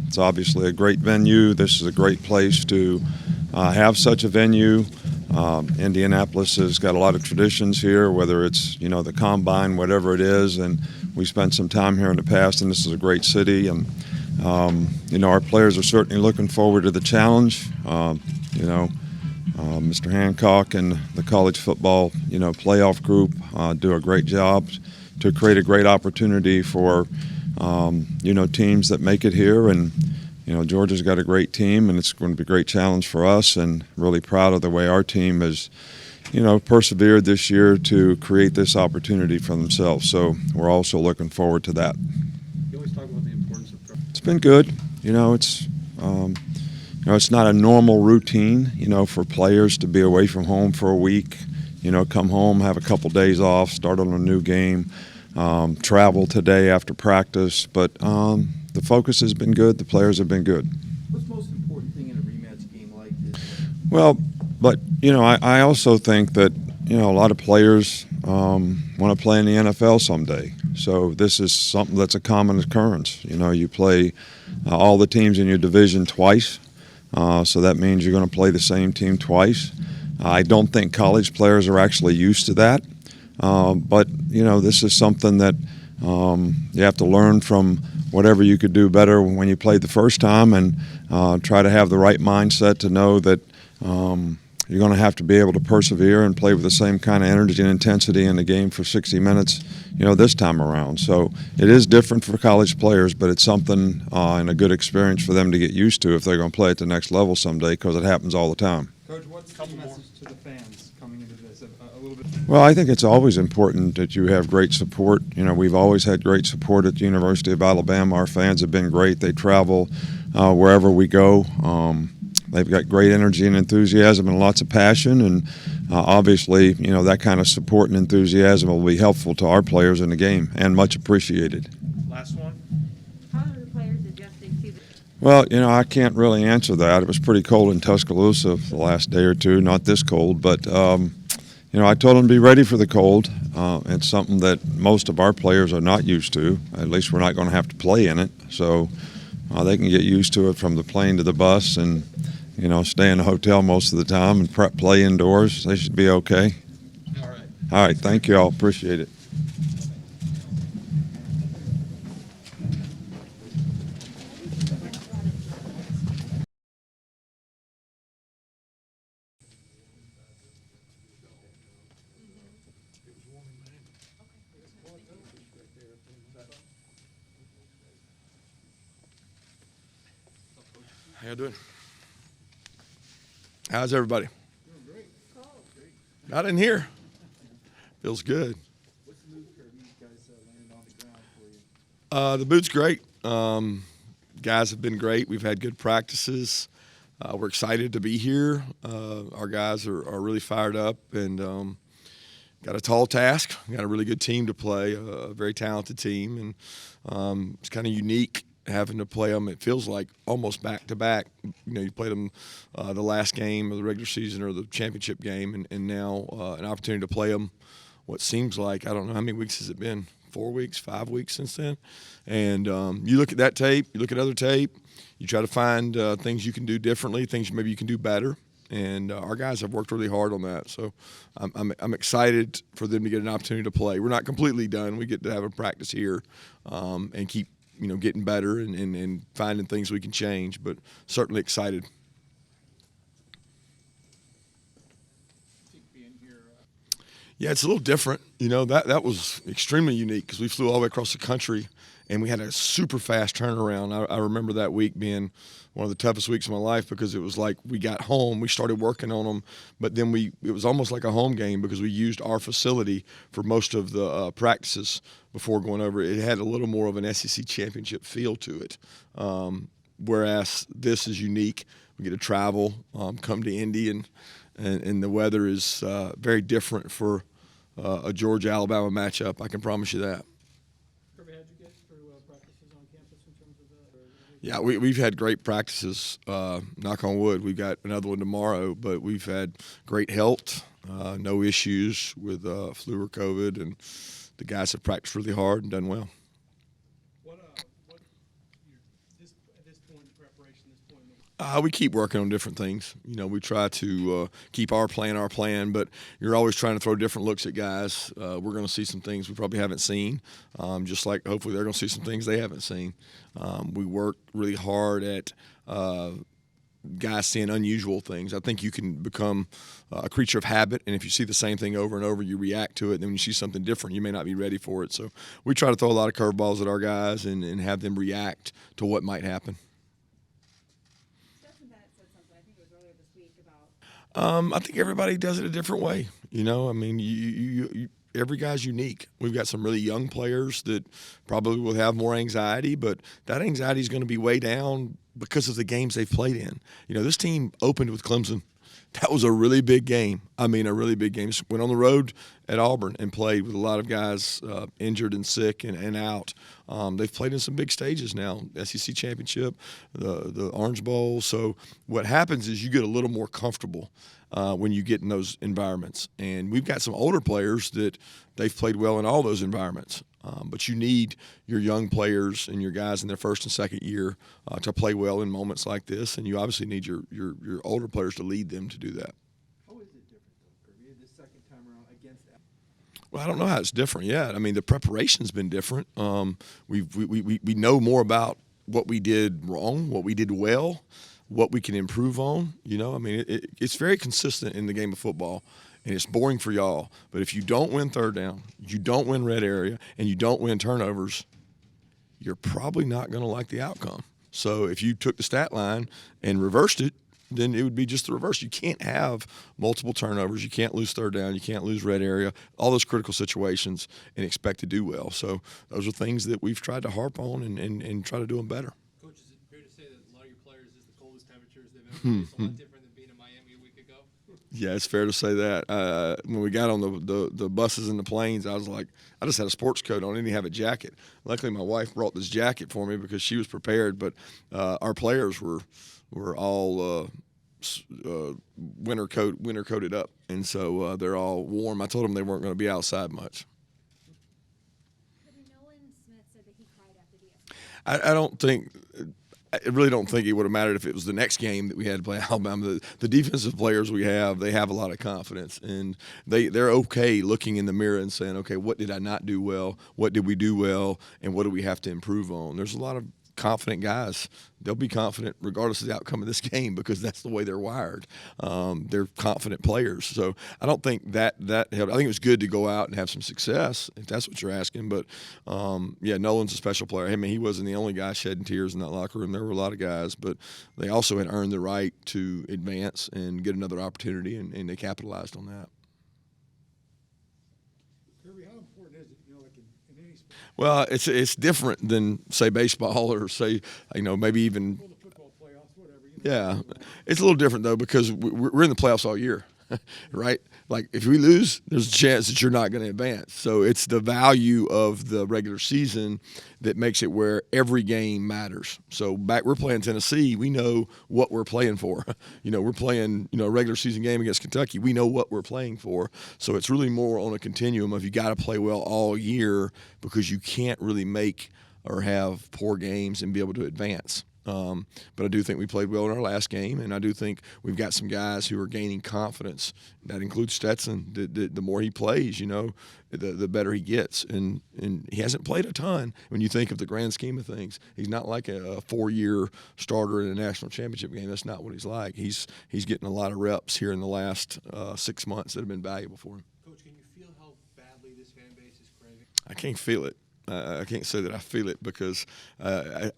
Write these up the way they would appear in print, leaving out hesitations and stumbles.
It's obviously a great venue. This is a great place to have such a venue. Indianapolis has got a lot of traditions here, whether it's the combine, whatever it is, and we spent some time here in the past, and this is a great city. And our players are certainly looking forward to the challenge. Mr. Hancock and the college football playoff group do a great job to create a great opportunity for teams that make it here. And Georgia's got a great team, and it's going to be a great challenge for us, and really proud of the way our team has persevered this year to create this opportunity for themselves. So we're also looking forward to that. You always talk about the importance of prep. It's been good. It's not a normal routine, for players to be away from home for a week, come home, have a couple days off, start on a new game, travel today after practice. But the focus has been good. The players have been good. What's the most important thing in a rematch game like this? Well, but, I also think that, a lot of players want to play in the NFL someday. So this is something that's a common occurrence. You play all the teams in your division twice. So that means you're going to play the same team twice. I don't think college players are actually used to that. But, this is something that you have to learn from whatever you could do better when you played the first time, and try to have the right mindset to know that you're going to have to be able to persevere and play with the same kind of energy and intensity in the game for 60 minutes, this time around. So it is different for college players, but it's something and a good experience for them to get used to if they're going to play at the next level someday, because it happens all the time. Coach, what's the message to the fans coming into this a little bit? Well, I think it's always important that you have great support. We've always had great support at the University of Alabama. Our fans have been great. They travel wherever we go. They've got great energy and enthusiasm and lots of passion, and obviously, that kind of support and enthusiasm will be helpful to our players in the game and much appreciated. Last one. How are the players adjusting to the... Well, I can't really answer that. It was pretty cold in Tuscaloosa the last day or two, not this cold, but I told them to be ready for the cold. It's something that most of our players are not used to. At least we're not going to have to play in it, so they can get used to it from the plane to the bus, and stay in a hotel most of the time and play indoors. They should be okay. All right. All right, thank you all. Appreciate it. How you doing? How's everybody? Not in here. Feels good. What's the mood curve you guys landed on the ground for you? The mood's great. Guys have been great. We've had good practices. We're excited to be here. Our guys are really fired up, and got a tall task. We got a really good team to play, a very talented team, and it's kind of unique having to play them. It feels like almost back to back. You played them the last game of the regular season or the championship game, and now an opportunity to play them. What seems like, I don't know how many weeks has it been? 4 weeks, 5 weeks since then. And you look at that tape, you look at other tape, you try to find things you can do differently, things maybe you can do better. And our guys have worked really hard on that. So I'm excited for them to get an opportunity to play. We're not completely done. We get to have a practice here and keep getting better and finding things we can change, but certainly excited. Yeah, it's a little different. That was extremely unique because we flew all the way across the country, and we had a super fast turnaround. I remember that week being one of the toughest weeks of my life because it was like we got home, we started working on them, but then it was almost like a home game because we used our facility for most of the practices before going over. It had a little more of an SEC championship feel to it, whereas this is unique. We get to travel, come to Indy, and the weather is very different for a Georgia-Alabama matchup. I can promise you that. Kirby, how'd you get through practices on campus in terms of that? Yeah, we've had great practices, knock on wood. We've got another one tomorrow, but we've had great health, no issues with flu or COVID, and the guys have practiced really hard and done well. This We keep working on different things. We try to keep our plan, but you're always trying to throw different looks at guys. We're going to see some things we probably haven't seen, just like hopefully they're going to see some things they haven't seen. We work really hard at guys seeing unusual things. I think you can become a creature of habit, and if you see the same thing over and over, you react to it. And then when you see something different, you may not be ready for it. So we try to throw a lot of curveballs at our guys and have them react to what might happen. I think everybody does it a different way. I mean, every guy's unique. We've got some really young players that probably will have more anxiety, but that anxiety is going to be way down because of the games they've played in. This team opened with Clemson. That was a really big game. I mean, a really big game. Went on the road at Auburn and played with a lot of guys injured and sick and out. They've played in some big stages now, SEC Championship, the Orange Bowl. So what happens is you get a little more comfortable when you get in those environments. And we've got some older players that they've played well in all those environments. But you need your young players and your guys in their first and second year to play well in moments like this, and you obviously need your older players to lead them to do that. How is it different, though, Kirby, this second time around against that? Well, I don't know how it's different yet. I mean, the preparation's been different. We know more about what we did wrong, what we did well, what we can improve on. I mean, it's very consistent in the game of football. And it's boring for y'all. But if you don't win third down, you don't win red area, and you don't win turnovers, you're probably not going to like the outcome. So if you took the stat line and reversed it, then it would be just the reverse. You can't have multiple turnovers. You can't lose third down. You can't lose red area, all those critical situations, and expect to do well. So those are things that we've tried to harp on and try to do them better. Coach, is it fair to say that a lot of your players is the coldest temperatures they've ever faced, a lot different than being in Miami a week ago? Yeah, it's fair to say that. When we got on the buses and the planes, I was like, I just had a sports coat on. I didn't have a jacket. Luckily, my wife brought this jacket for me because she was prepared. But our players were all winter coated up, and so they're all warm. I told them they weren't going to be outside much. Smith said that he cried after the game. I don't think. I really don't think it would have mattered if it was the next game that we had to play Alabama. The defensive players we have, they have a lot of confidence, and they're okay looking in the mirror and saying, okay, what did I not do well? What did we do well? And what do we have to improve on? There's a lot of confident guys. They'll be confident regardless of the outcome of this game because that's the way they're wired. They're confident players. So I don't think that helped. I think it was good to go out and have some success, if that's what you're asking. But, yeah, Nolan's a special player. I mean, he wasn't the only guy shedding tears in that locker room. There were a lot of guys, but they also had earned the right to advance and get another opportunity, and they capitalized on that. Kirby, how important is it, like in any sport? Well, it's different than, say, baseball or, say, maybe even The football playoffs, whatever. Yeah, it's a little different though because we're in the playoffs all year, right? Like if we lose, there's a chance that you're not going to advance. So it's the value of the regular season that makes it where every game matters. So we're playing Tennessee, we know what we're playing for. We're playing a regular season game against Kentucky. We know what we're playing for. So it's really more on a continuum of you got to play well all year because you can't really make or have poor games and be able to advance. But I do think we played well in our last game, and I do think we've got some guys who are gaining confidence. That includes Stetson. The more he plays, the better he gets. And he hasn't played a ton when you think of the grand scheme of things. He's not like a 4-year starter in a national championship game. That's not what he's like. He's getting a lot of reps here in the last 6 months that have been valuable for him. Coach, can you feel how badly this fan base is craving? I can't feel it. I can't say that I feel it because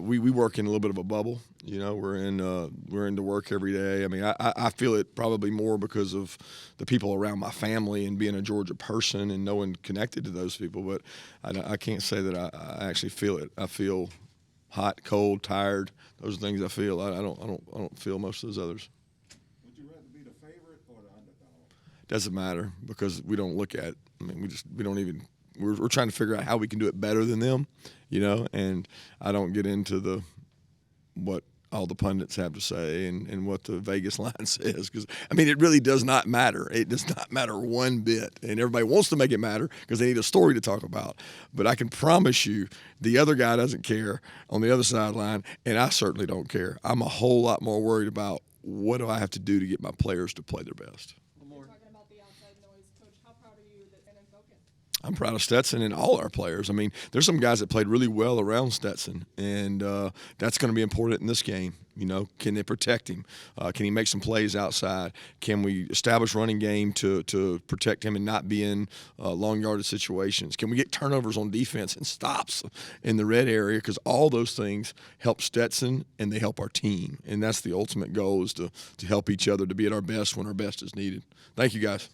we work in a little bit of a bubble. We're into work every day. I mean, I feel it probably more because of the people around my family and being a Georgia person and knowing connected to those people. But I can't say that I actually feel it. I feel hot, cold, tired. Those are things I feel. I don't feel most of those others. Would you rather be the favorite or the underdog? Doesn't matter because we don't look at. I mean, we don't even. We're trying to figure out how we can do it better than them, and I don't get into what all the pundits have to say and what the Vegas line says. Because, I mean, it really does not matter. It does not matter one bit. And everybody wants to make it matter because they need a story to talk about. But I can promise you the other guy doesn't care on the other sideline, and I certainly don't care. I'm a whole lot more worried about what do I have to do to get my players to play their best. Talking about the outside noise, Coach, how proud are you that and focus? I'm proud of Stetson and all our players. I mean, there's some guys that played really well around Stetson, and that's going to be important in this game. You know, can they protect him? Can he make some plays outside? Can we establish running game to protect him and not be in long yardage situations? Can we get turnovers on defense and stops in the red area? Because all those things help Stetson and they help our team, and that's the ultimate goal is to help each other to be at our best when our best is needed. Thank you, guys.